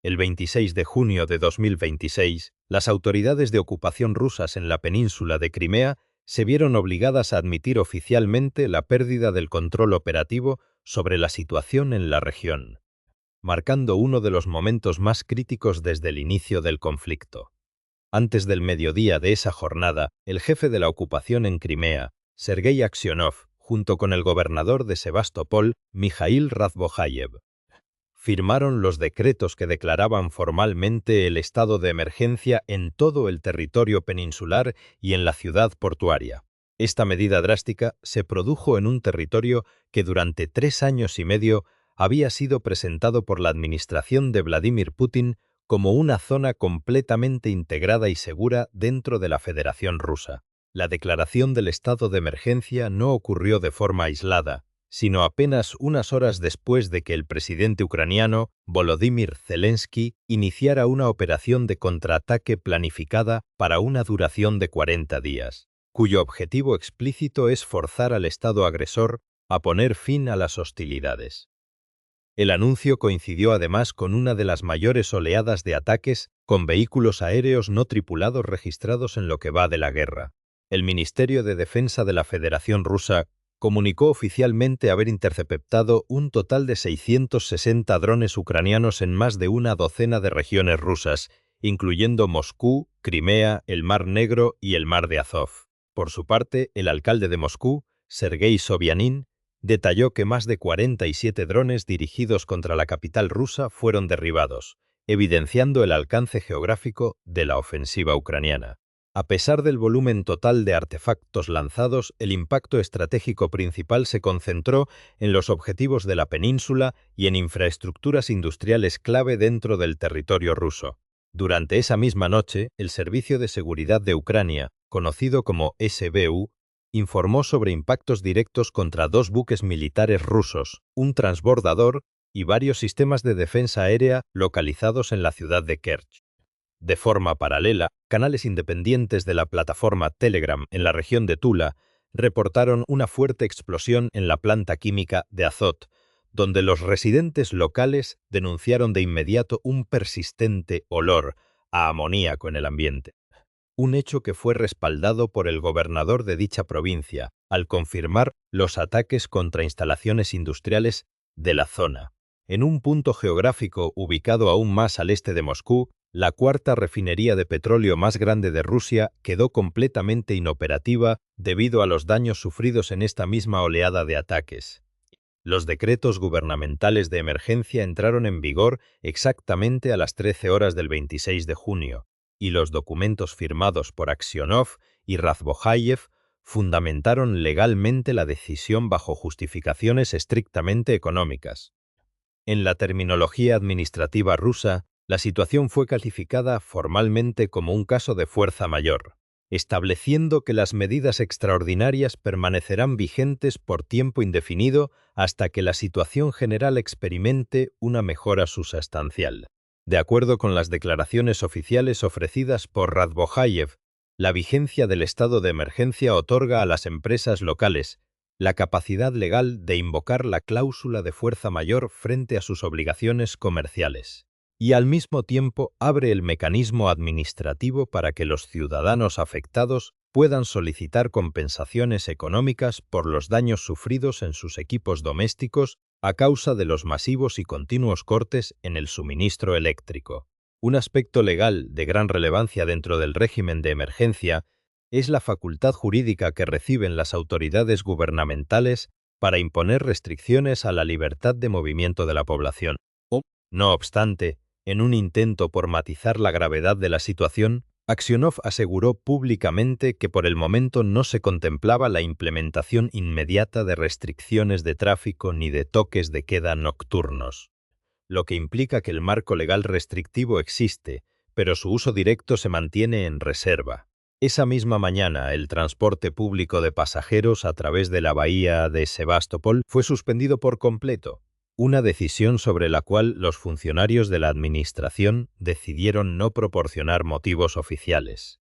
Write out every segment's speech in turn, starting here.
El 26 de junio de 2026, las autoridades de ocupación rusas en la península de Crimea se vieron obligadas a admitir oficialmente la pérdida del control operativo sobre la situación en la región, marcando uno de los momentos más críticos desde el inicio del conflicto. Antes del mediodía de esa jornada, el jefe de la ocupación en Crimea, Sergei Aksionov, junto con el gobernador de Sebastopol, Mikhail Razbojayev, firmaron los decretos que declaraban formalmente el estado de emergencia en todo el territorio peninsular y en la ciudad portuaria. Esta medida drástica se produjo en un territorio que durante 3 años y medio había sido presentado por la administración de Vladimir Putin como una zona completamente integrada y segura dentro de la Federación Rusa. La declaración del estado de emergencia no ocurrió de forma aislada, sino apenas unas horas después de que el presidente ucraniano, Volodymyr Zelensky, iniciara una operación de contraataque planificada para una duración de 40 días, cuyo objetivo explícito es forzar al Estado agresor a poner fin a las hostilidades. El anuncio coincidió además con una de las mayores oleadas de ataques con vehículos aéreos no tripulados registrados en lo que va de la guerra. El Ministerio de Defensa de la Federación Rusa comunicó oficialmente haber interceptado un total de 660 drones ucranianos en más de una docena de regiones rusas, incluyendo Moscú, Crimea, el Mar Negro y el Mar de Azov. Por su parte, el alcalde de Moscú, Sergei Sobyanin, detalló que más de 47 drones dirigidos contra la capital rusa fueron derribados, evidenciando el alcance geográfico de la ofensiva ucraniana. A pesar del volumen total de artefactos lanzados, el impacto estratégico principal se concentró en los objetivos de la península y en infraestructuras industriales clave dentro del territorio ruso. Durante esa misma noche, el Servicio de Seguridad de Ucrania, conocido como SBU, informó sobre impactos directos contra 2 buques militares rusos, un transbordador y varios sistemas de defensa aérea localizados en la ciudad de Kerch. De forma paralela, canales independientes de la plataforma Telegram en la región de Tula reportaron una fuerte explosión en la planta química de Azot, donde los residentes locales denunciaron de inmediato un persistente olor a amoníaco en el ambiente. Un hecho que fue respaldado por el gobernador de dicha provincia, al confirmar los ataques contra instalaciones industriales de la zona. En un punto geográfico ubicado aún más al este de Moscú, la 4ª refinería de petróleo más grande de Rusia quedó completamente inoperativa debido a los daños sufridos en esta misma oleada de ataques. Los decretos gubernamentales de emergencia entraron en vigor exactamente a las 13 horas del 26 de junio, y los documentos firmados por Aksionov y Razbojayev fundamentaron legalmente la decisión bajo justificaciones estrictamente económicas. En la terminología administrativa rusa, la situación fue calificada formalmente como un caso de fuerza mayor, estableciendo que las medidas extraordinarias permanecerán vigentes por tiempo indefinido hasta que la situación general experimente una mejora sustancial. De acuerdo con las declaraciones oficiales ofrecidas por Razbojayev, la vigencia del estado de emergencia otorga a las empresas locales la capacidad legal de invocar la cláusula de fuerza mayor frente a sus obligaciones comerciales, y al mismo tiempo abre el mecanismo administrativo para que los ciudadanos afectados puedan solicitar compensaciones económicas por los daños sufridos en sus equipos domésticos a causa de los masivos y continuos cortes en el suministro eléctrico. Un aspecto legal de gran relevancia dentro del régimen de emergencia es la facultad jurídica que reciben las autoridades gubernamentales para imponer restricciones a la libertad de movimiento de la población. No obstante, en un intento por matizar la gravedad de la situación, Aksionov aseguró públicamente que por el momento no se contemplaba la implementación inmediata de restricciones de tráfico ni de toques de queda nocturnos, lo que implica que el marco legal restrictivo existe, pero su uso directo se mantiene en reserva. Esa misma mañana, el transporte público de pasajeros a través de la bahía de Sebastopol fue suspendido por completo, una decisión sobre la cual los funcionarios de la administración decidieron no proporcionar motivos oficiales,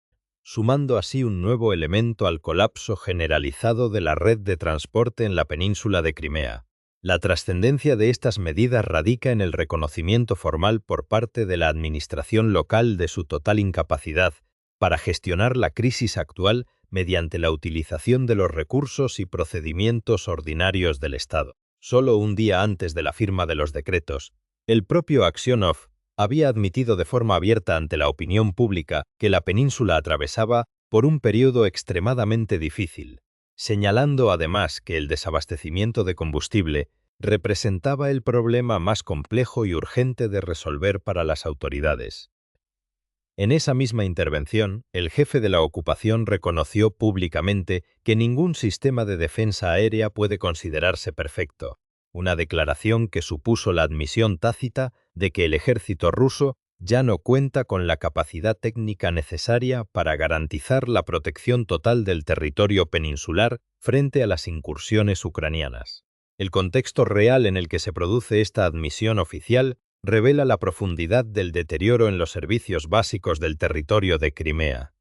sumando así un nuevo elemento al colapso generalizado de la red de transporte en la península de Crimea. La trascendencia de estas medidas radica en el reconocimiento formal por parte de la administración local de su total incapacidad para gestionar la crisis actual mediante la utilización de los recursos y procedimientos ordinarios del Estado. Solo un día antes de la firma de los decretos, el propio Aksionov había admitido de forma abierta ante la opinión pública que la península atravesaba por un periodo extremadamente difícil, señalando además que el desabastecimiento de combustible representaba el problema más complejo y urgente de resolver para las autoridades. En esa misma intervención, el jefe de la ocupación reconoció públicamente que ningún sistema de defensa aérea puede considerarse perfecto, una declaración que supuso la admisión tácita de que el ejército ruso ya no cuenta con la capacidad técnica necesaria para garantizar la protección total del territorio peninsular frente a las incursiones ucranianas. El contexto real en el que se produce esta admisión oficial revela la profundidad del deterioro en los servicios básicos del territorio de Crimea,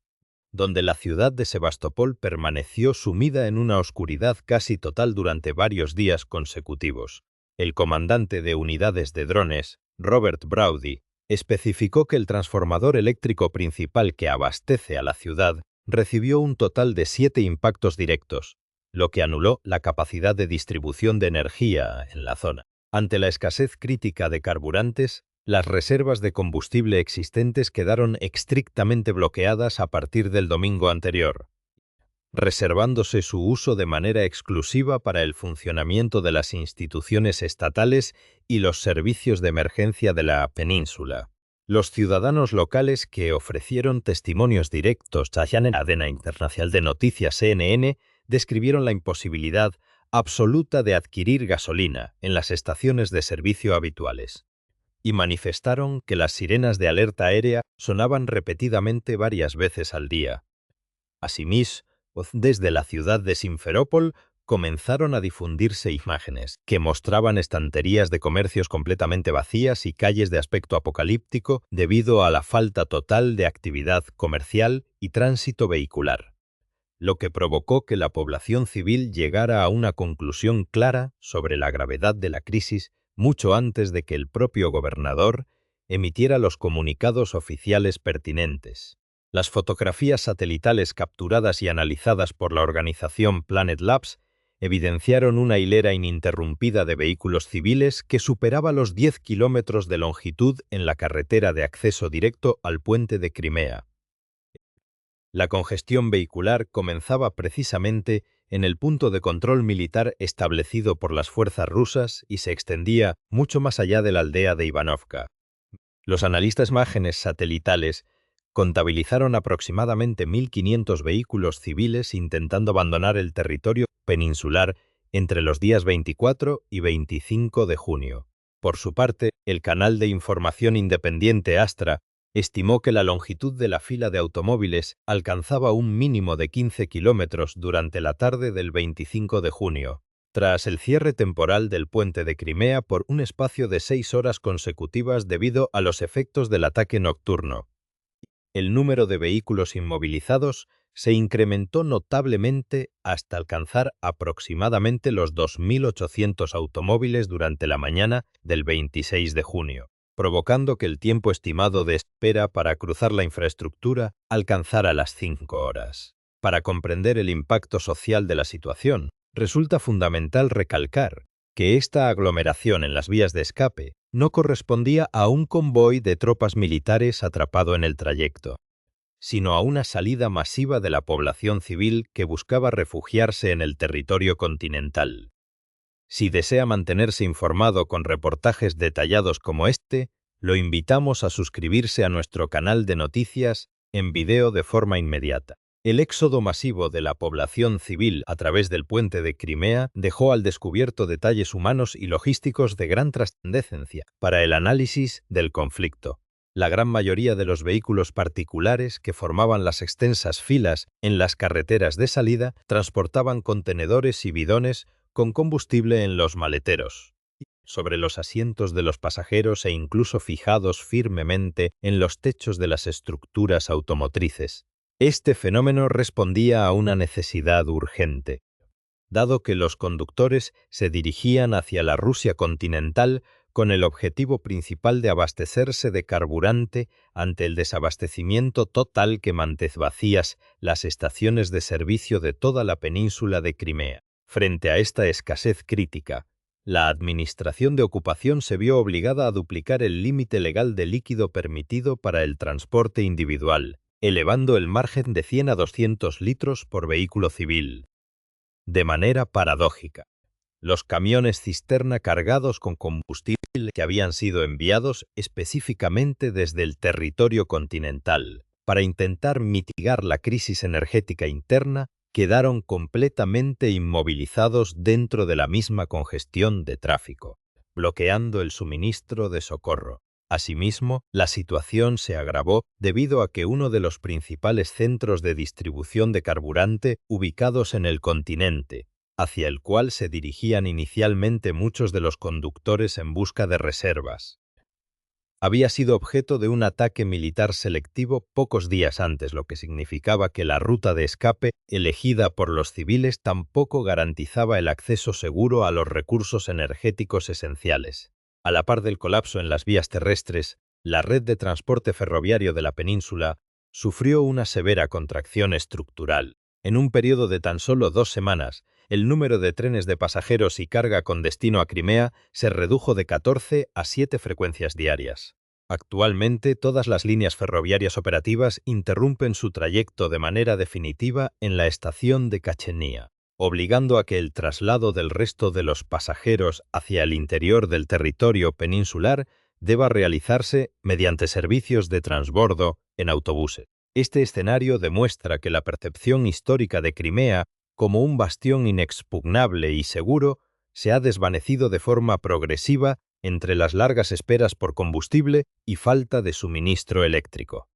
donde la ciudad de Sebastopol permaneció sumida en una oscuridad casi total durante varios días consecutivos. El comandante de unidades de drones, Robert Braudy, especificó que el transformador eléctrico principal que abastece a la ciudad recibió un total de 7 impactos directos, lo que anuló la capacidad de distribución de energía en la zona. Ante la escasez crítica de carburantes, las reservas de combustible existentes quedaron estrictamente bloqueadas a partir del domingo anterior, reservándose su uso de manera exclusiva para el funcionamiento de las instituciones estatales y los servicios de emergencia de la península. Los ciudadanos locales que ofrecieron testimonios directos a la cadena internacional de noticias CNN describieron la imposibilidad absoluta de adquirir gasolina en las estaciones de servicio habituales y manifestaron que las sirenas de alerta aérea sonaban repetidamente varias veces al día. Asimismo, desde la ciudad de Simferópol comenzaron a difundirse imágenes que mostraban estanterías de comercios completamente vacías y calles de aspecto apocalíptico debido a la falta total de actividad comercial y tránsito vehicular, lo que provocó que la población civil llegara a una conclusión clara sobre la gravedad de la crisis mucho antes de que el propio gobernador emitiera los comunicados oficiales pertinentes. Las fotografías satelitales capturadas y analizadas por la organización Planet Labs evidenciaron una hilera ininterrumpida de vehículos civiles que superaba los 10 kilómetros de longitud en la carretera de acceso directo al puente de Crimea. La congestión vehicular comenzaba precisamente en el punto de control militar establecido por las fuerzas rusas y se extendía mucho más allá de la aldea de Ivanovka. Los analistas imágenes satelitales contabilizaron aproximadamente 1.500 vehículos civiles intentando abandonar el territorio peninsular entre los días 24 y 25 de junio. Por su parte, el canal de información independiente Astra estimó que la longitud de la fila de automóviles alcanzaba un mínimo de 15 kilómetros durante la tarde del 25 de junio, tras el cierre temporal del puente de Crimea por un espacio de 6 horas consecutivas debido a los efectos del ataque nocturno. El número de vehículos inmovilizados se incrementó notablemente hasta alcanzar aproximadamente los 2.800 automóviles durante la mañana del 26 de junio. Provocando que el tiempo estimado de espera para cruzar la infraestructura alcanzara las 5 horas. Para comprender el impacto social de la situación, resulta fundamental recalcar que esta aglomeración en las vías de escape no correspondía a un convoy de tropas militares atrapado en el trayecto, sino a una salida masiva de la población civil que buscaba refugiarse en el territorio continental. Si desea mantenerse informado con reportajes detallados como este, lo invitamos a suscribirse a nuestro canal de noticias en video de forma inmediata. El éxodo masivo de la población civil a través del puente de Crimea dejó al descubierto detalles humanos y logísticos de gran trascendencia para el análisis del conflicto. La gran mayoría de los vehículos particulares que formaban las extensas filas en las carreteras de salida transportaban contenedores y bidones con combustible en los maleteros, sobre los asientos de los pasajeros e incluso fijados firmemente en los techos de las estructuras automotrices. Este fenómeno respondía a una necesidad urgente. dado que los conductores se dirigían hacia la Rusia continental con el objetivo principal de abastecerse de carburante ante el desabastecimiento total que vacías las estaciones de servicio de toda la península de Crimea. Frente a esta escasez crítica, la Administración de Ocupación se vio obligada a duplicar el límite legal de líquido permitido para el transporte individual, elevando el margen de 100 a 200 litros por vehículo civil. De manera paradójica, los camiones cisterna cargados con combustible que habían sido enviados específicamente desde el territorio continental para intentar mitigar la crisis energética interna quedaron completamente inmovilizados dentro de la misma congestión de tráfico, bloqueando el suministro de socorro. Asimismo, la situación se agravó debido a que uno de los principales centros de distribución de carburante ubicados en el continente, hacia el cual se dirigían inicialmente muchos de los conductores en busca de reservas, había sido objeto de un ataque militar selectivo pocos días antes, lo que significaba que la ruta de escape elegida por los civiles tampoco garantizaba el acceso seguro a los recursos energéticos esenciales. A la par del colapso en las vías terrestres, la red de transporte ferroviario de la península sufrió una severa contracción estructural. En un periodo de tan solo 2 semanas, el número de trenes de pasajeros y carga con destino a Crimea se redujo de 14 a 7 frecuencias diarias. Actualmente, todas las líneas ferroviarias operativas interrumpen su trayecto de manera definitiva en la estación de Cachenia, obligando a que el traslado del resto de los pasajeros hacia el interior del territorio peninsular deba realizarse mediante servicios de transbordo en autobuses. Este escenario demuestra que la percepción histórica de Crimea como un bastión inexpugnable y seguro se ha desvanecido de forma progresiva entre las largas esperas por combustible y falta de suministro eléctrico,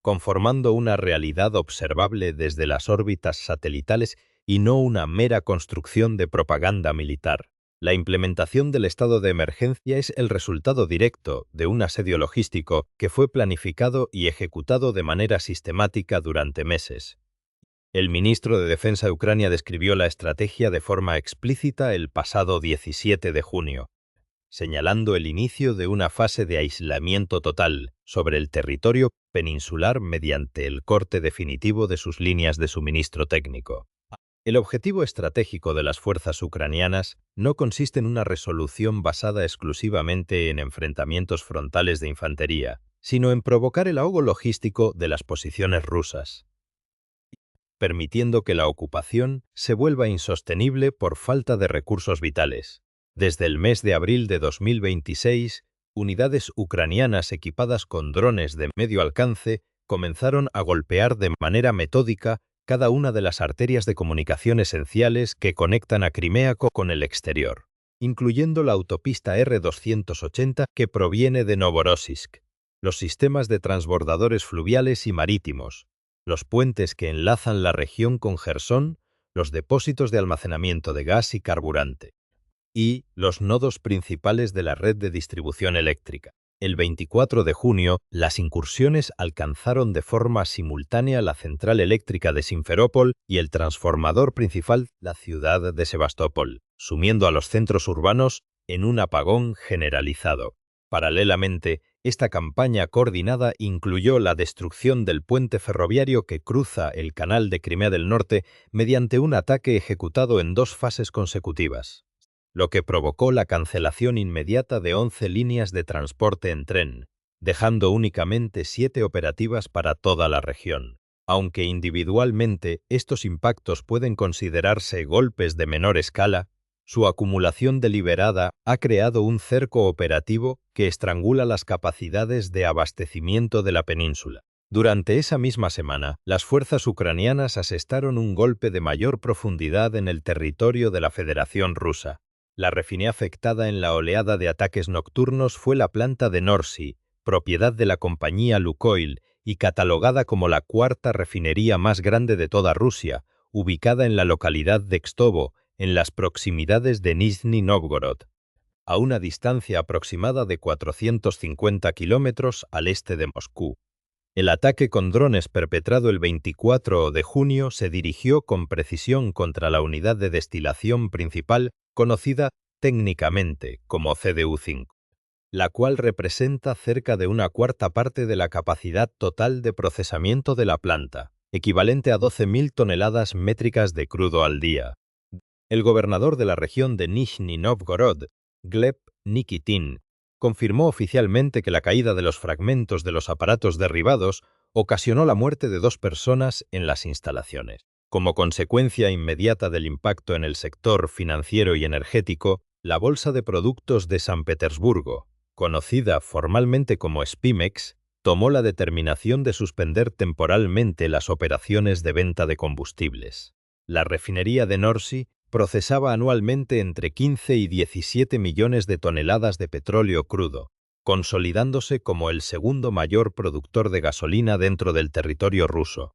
conformando una realidad observable desde las órbitas satelitales y no una mera construcción de propaganda militar. La implementación del estado de emergencia es el resultado directo de un asedio logístico que fue planificado y ejecutado de manera sistemática durante meses. El ministro de Defensa de Ucrania describió la estrategia de forma explícita el pasado 17 de junio, señalando el inicio de una fase de aislamiento total sobre el territorio peninsular mediante el corte definitivo de sus líneas de suministro técnico. El objetivo estratégico de las fuerzas ucranianas no consiste en una resolución basada exclusivamente en enfrentamientos frontales de infantería, sino en provocar el ahogo logístico de las posiciones rusas, permitiendo que la ocupación se vuelva insostenible por falta de recursos vitales. Desde el mes de abril de 2026, unidades ucranianas equipadas con drones de medio alcance comenzaron a golpear de manera metódica cada una de las arterias de comunicación esenciales que conectan a Crimea con el exterior, incluyendo la autopista R280 que proviene de Novorossiysk, los sistemas de transbordadores fluviales y marítimos, los puentes que enlazan la región con Jersón, los depósitos de almacenamiento de gas y carburante, y los nodos principales de la red de distribución eléctrica. El 24 de junio, las incursiones alcanzaron de forma simultánea la central eléctrica de Simferópol y el transformador principal, la ciudad de Sebastopol, sumiendo a los centros urbanos en un apagón generalizado. Paralelamente, esta campaña coordinada incluyó la destrucción del puente ferroviario que cruza el canal de Crimea del Norte mediante un ataque ejecutado en 2 fases consecutivas, lo que provocó la cancelación inmediata de 11 líneas de transporte en tren, dejando únicamente 7 operativas para toda la región. Aunque individualmente estos impactos pueden considerarse golpes de menor escala, su acumulación deliberada ha creado un cerco operativo que estrangula las capacidades de abastecimiento de la península. Durante esa misma semana, las fuerzas ucranianas asestaron un golpe de mayor profundidad en el territorio de la Federación Rusa. La refinería afectada en la oleada de ataques nocturnos fue la planta de Norsy, propiedad de la compañía Lukoil y catalogada como la 4ª refinería más grande de toda Rusia, ubicada en la localidad de Kstovo, en las proximidades de Nizhny Novgorod, a una distancia aproximada de 450 kilómetros al este de Moscú. El ataque con drones perpetrado el 24 de junio se dirigió con precisión contra la unidad de destilación principal, conocida técnicamente como CDU-5, la cual representa cerca de una cuarta parte de la capacidad total de procesamiento de la planta, equivalente a 12.000 toneladas métricas de crudo al día. El gobernador de la región de Nizhny Novgorod, Gleb Nikitin, confirmó oficialmente que la caída de los fragmentos de los aparatos derribados ocasionó la muerte de 2 personas en las instalaciones. Como consecuencia inmediata del impacto en el sector financiero y energético, la Bolsa de Productos de San Petersburgo, conocida formalmente como Spimex, tomó la determinación de suspender temporalmente las operaciones de venta de combustibles. La refinería de Norsy procesaba anualmente entre 15 y 17 millones de toneladas de petróleo crudo, consolidándose como el segundo mayor productor de gasolina dentro del territorio ruso.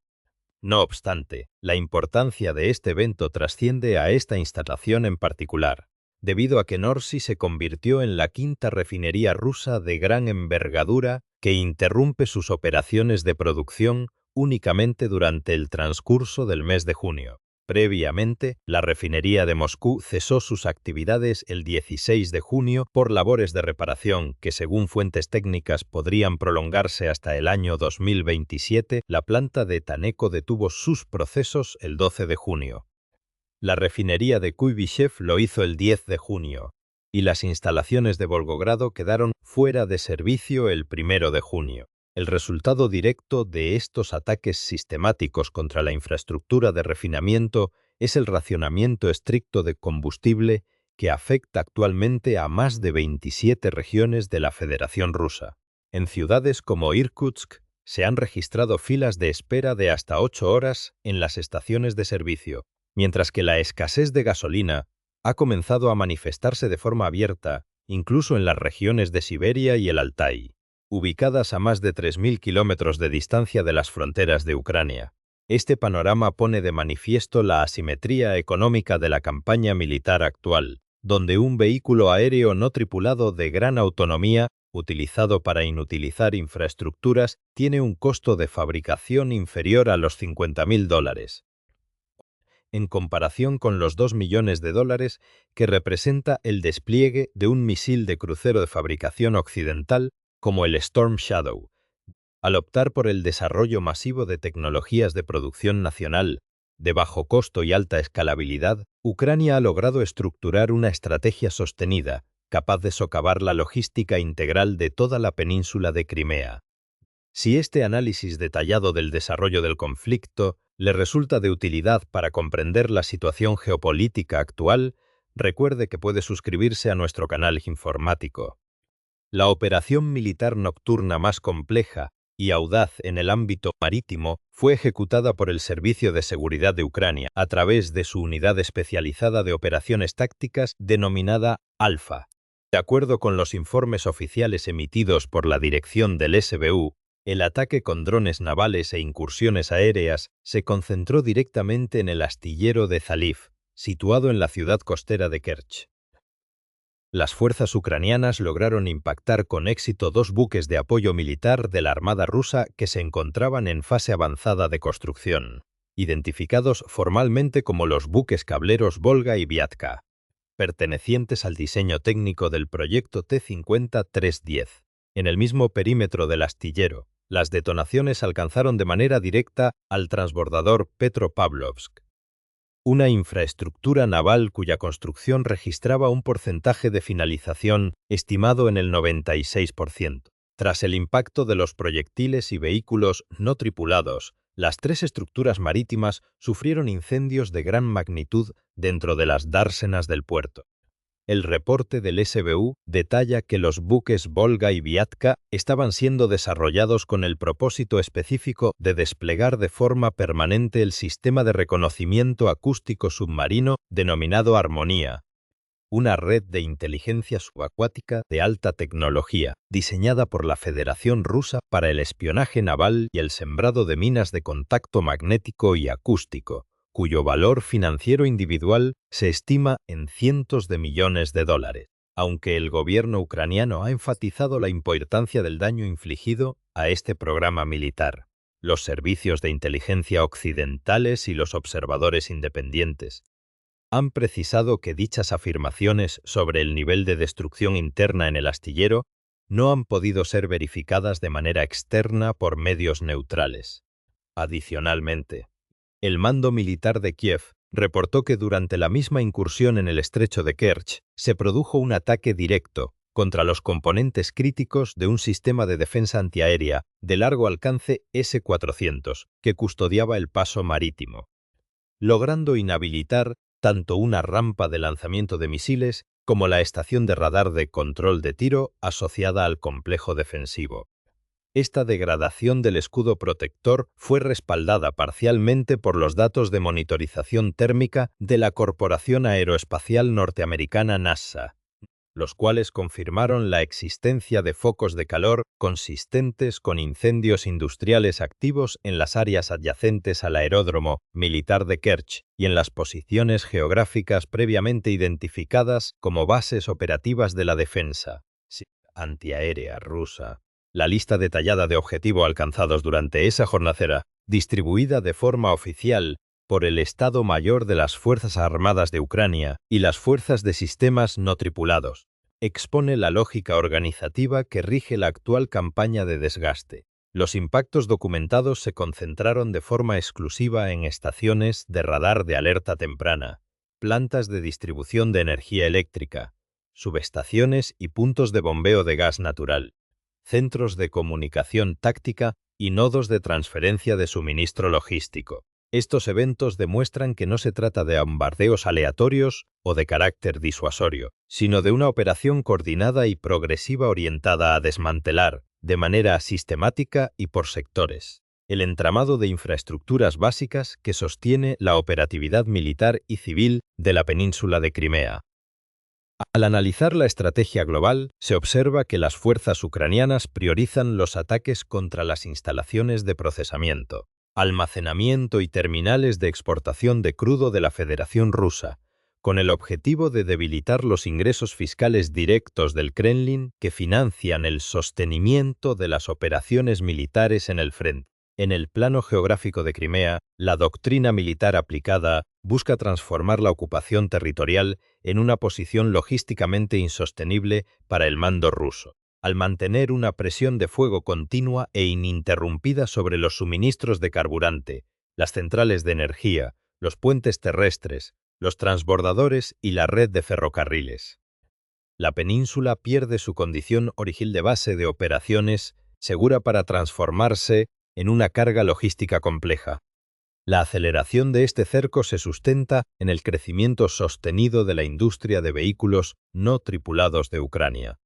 No obstante, la importancia de este evento trasciende a esta instalación en particular, debido a que Norsy se convirtió en la quinta refinería rusa de gran envergadura que interrumpe sus operaciones de producción únicamente durante el transcurso del mes de junio. Previamente, la refinería de Moscú cesó sus actividades el 16 de junio por labores de reparación que, según fuentes técnicas, podrían prolongarse hasta el año 2027. La planta de Taneco detuvo sus procesos el 12 de junio. La refinería de Kuibyshev lo hizo el 10 de junio, y las instalaciones de Volgogrado quedaron fuera de servicio el 1 de junio. El resultado directo de estos ataques sistemáticos contra la infraestructura de refinamiento es el racionamiento estricto de combustible que afecta actualmente a más de 27 regiones de la Federación Rusa. En ciudades como Irkutsk se han registrado filas de espera de hasta 8 horas en las estaciones de servicio, mientras que la escasez de gasolina ha comenzado a manifestarse de forma abierta, incluso en las regiones de Siberia y el Altai, ubicadas a más de 3.000 kilómetros de distancia de las fronteras de Ucrania. Este panorama pone de manifiesto la asimetría económica de la campaña militar actual, donde un vehículo aéreo no tripulado de gran autonomía, utilizado para inutilizar infraestructuras, tiene un costo de fabricación inferior a los $50.000, en comparación con los $2 millones que representa el despliegue de un misil de crucero de fabricación occidental como el Storm Shadow. Al optar por el desarrollo masivo de tecnologías de producción nacional, de bajo costo y alta escalabilidad, Ucrania ha logrado estructurar una estrategia sostenida, capaz de socavar la logística integral de toda la península de Crimea. Si este análisis detallado del desarrollo del conflicto le resulta de utilidad para comprender la situación geopolítica actual, recuerde que puede suscribirse a nuestro canal informático. La operación militar nocturna más compleja y audaz en el ámbito marítimo fue ejecutada por el Servicio de Seguridad de Ucrania a través de su unidad especializada de operaciones tácticas denominada Alfa. De acuerdo con los informes oficiales emitidos por la dirección del SBU, el ataque con drones navales e incursiones aéreas se concentró directamente en el astillero de Zalif, situado en la ciudad costera de Kerch. Las fuerzas ucranianas lograron impactar con éxito 2 buques de apoyo militar de la Armada rusa que se encontraban en fase avanzada de construcción, identificados formalmente como los buques cableros Volga y Viatka, pertenecientes al diseño técnico del proyecto T-50-310. En el mismo perímetro del astillero, las detonaciones alcanzaron de manera directa al transbordador Petropavlovsk, una infraestructura naval cuya construcción registraba un porcentaje de finalización estimado en el 96%. Tras el impacto de los proyectiles y vehículos no tripulados, las 3 estructuras marítimas sufrieron incendios de gran magnitud dentro de las dársenas del puerto. El reporte del SBU detalla que los buques Volga y Viatka estaban siendo desarrollados con el propósito específico de desplegar de forma permanente el sistema de reconocimiento acústico submarino denominado Armonía, una red de inteligencia subacuática de alta tecnología diseñada por la Federación Rusa para el espionaje naval y el sembrado de minas de contacto magnético y acústico, cuyo valor financiero individual se estima en cientos de millones de dólares. Aunque el gobierno ucraniano ha enfatizado la importancia del daño infligido, a este programa militar. Los servicios de inteligencia occidentales y los observadores independientes han precisado que dichas afirmaciones sobre el nivel de destrucción interna en el astillero no han podido ser verificadas de manera externa por medios neutrales. Adicionalmente, el mando militar de Kiev reportó que durante la misma incursión en el estrecho de Kerch se produjo un ataque directo contra los componentes críticos de un sistema de defensa antiaérea de largo alcance S-400 que custodiaba el paso marítimo, logrando inhabilitar tanto una rampa de lanzamiento de misiles como la estación de radar de control de tiro asociada al complejo defensivo. Esta degradación del escudo protector fue respaldada parcialmente por los datos de monitorización térmica de la Corporación Aeroespacial Norteamericana NASA, los cuales confirmaron la existencia de focos de calor consistentes con incendios industriales activos en las áreas adyacentes al aeródromo militar de Kerch y en las posiciones geográficas previamente identificadas como bases operativas de la defensa antiaérea rusa. La lista detallada de objetivos alcanzados durante esa jornada, distribuida de forma oficial por el Estado Mayor de las Fuerzas Armadas de Ucrania y las Fuerzas de Sistemas No Tripulados, expone la lógica organizativa que rige la actual campaña de desgaste. Los impactos documentados se concentraron de forma exclusiva en estaciones de radar de alerta temprana, plantas de distribución de energía eléctrica, subestaciones y puntos de bombeo de gas natural, centros de comunicación táctica y nodos de transferencia de suministro logístico. Estos eventos demuestran que no se trata de bombardeos aleatorios o de carácter disuasorio, sino de una operación coordinada y progresiva orientada a desmantelar, de manera sistemática y por sectores, el entramado de infraestructuras básicas que sostiene la operatividad militar y civil de la península de Crimea. Al analizar la estrategia global, se observa que las fuerzas ucranianas priorizan los ataques contra las instalaciones de procesamiento, almacenamiento y terminales de exportación de crudo de la Federación Rusa, con el objetivo de debilitar los ingresos fiscales directos del Kremlin que financian el sostenimiento de las operaciones militares en el frente. En el plano geográfico de Crimea, la doctrina militar aplicada busca transformar la ocupación territorial en una posición logísticamente insostenible para el mando ruso, al mantener una presión de fuego continua e ininterrumpida sobre los suministros de carburante, las centrales de energía, los puentes terrestres, los transbordadores y la red de ferrocarriles. La península pierde su condición original de base de operaciones segura para transformarse en una carga logística compleja. La aceleración de este cerco se sustenta en el crecimiento sostenido de la industria de vehículos no tripulados de Ucrania,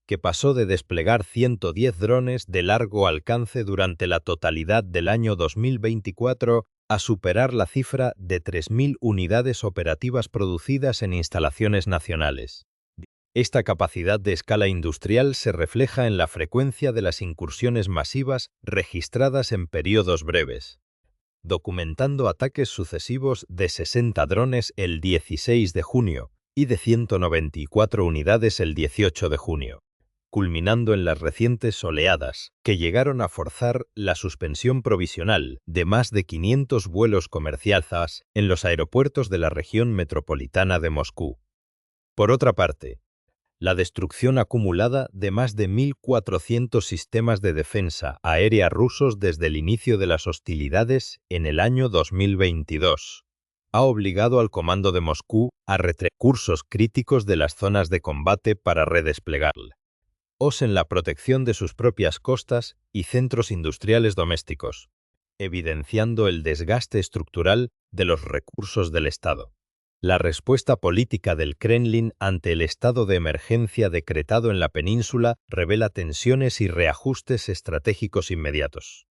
que pasó de desplegar 110 drones de largo alcance durante la totalidad del año 2024 a superar la cifra de 3.000 unidades operativas producidas en instalaciones nacionales. Esta capacidad de escala industrial se refleja en la frecuencia de las incursiones masivas registradas en periodos breves, documentando ataques sucesivos de 60 drones el 16 de junio y de 194 unidades el 18 de junio, culminando en las recientes oleadas que llegaron a forzar la suspensión provisional de más de 500 vuelos comerciales en los aeropuertos de la región metropolitana de Moscú. Por otra parte, la destrucción acumulada de más de 1.400 sistemas de defensa aérea rusos desde el inicio de las hostilidades en el año 2022 ha obligado al comando de Moscú a recursos críticos de las zonas de combate para redesplegarla, en la protección de sus propias costas y centros industriales domésticos, evidenciando el desgaste estructural de los recursos del Estado. La respuesta política del Kremlin ante el estado de emergencia decretado en la península revela tensiones y reajustes estratégicos inmediatos.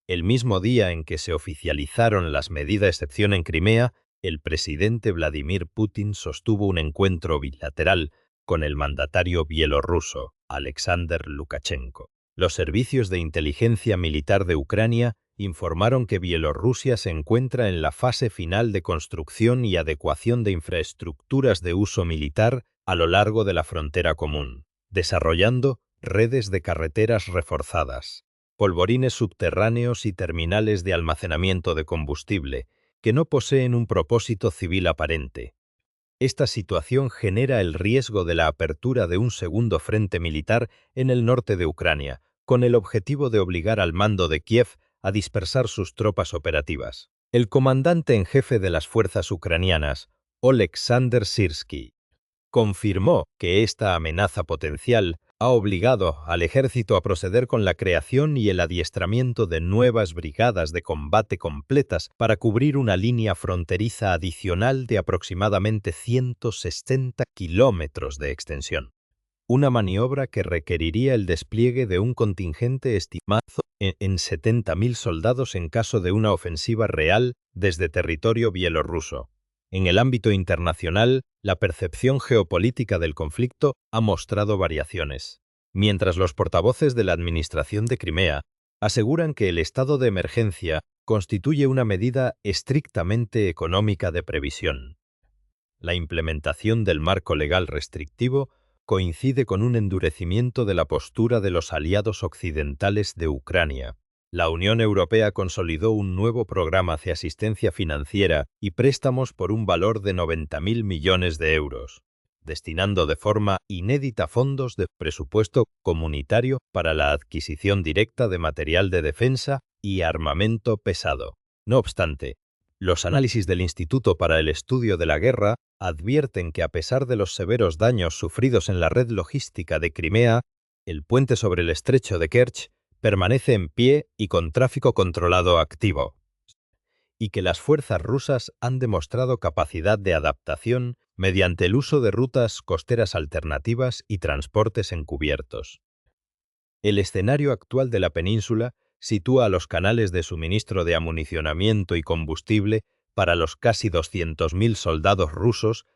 El mismo día en que se oficializaron las medidas de excepción en Crimea, el presidente Vladimir Putin sostuvo un encuentro bilateral con el mandatario bielorruso, Alexander Lukashenko. Los servicios de inteligencia militar de Ucrania informaron que Bielorrusia se encuentra en la fase final de construcción y adecuación de infraestructuras de uso militar a lo largo de la frontera común, desarrollando redes de carreteras reforzadas, polvorines subterráneos y terminales de almacenamiento de combustible, que no poseen un propósito civil aparente. Esta situación genera el riesgo de la apertura de un segundo frente militar en el norte de Ucrania, con el objetivo de obligar al mando de Kiev a dispersar sus tropas operativas. El comandante en jefe de las fuerzas ucranianas, Oleksandr Syrskyi, confirmó que esta amenaza potencial ha obligado al ejército a proceder con la creación y el adiestramiento de nuevas brigadas de combate completas para cubrir una línea fronteriza adicional de aproximadamente 160 kilómetros de extensión. Una maniobra que requeriría el despliegue de un contingente estimado en 70.000 soldados en caso de una ofensiva real desde territorio bielorruso. En el ámbito internacional, la percepción geopolítica del conflicto ha mostrado variaciones. Mientras los portavoces de la administración de Crimea aseguran que el estado de emergencia constituye una medida estrictamente económica de previsión. La implementación del marco legal restrictivo coincide con un endurecimiento de la postura de los aliados occidentales de Ucrania. La Unión Europea consolidó un nuevo programa de asistencia financiera y préstamos por un valor de 90.000 millones de euros, destinando de forma inédita fondos de presupuesto comunitario para la adquisición directa de material de defensa y armamento pesado. No obstante, los análisis del Instituto para el Estudio de la Guerra advierten que a pesar de los severos daños sufridos en la red logística de Crimea, el puente sobre el estrecho de Kerch permanece en pie y con tráfico controlado activo, y que las fuerzas rusas han demostrado capacidad de adaptación mediante el uso de rutas costeras alternativas y transportes encubiertos. El escenario actual de la península sitúa a los canales de suministro de amunicionamiento y combustible para los casi 200.000 soldados rusos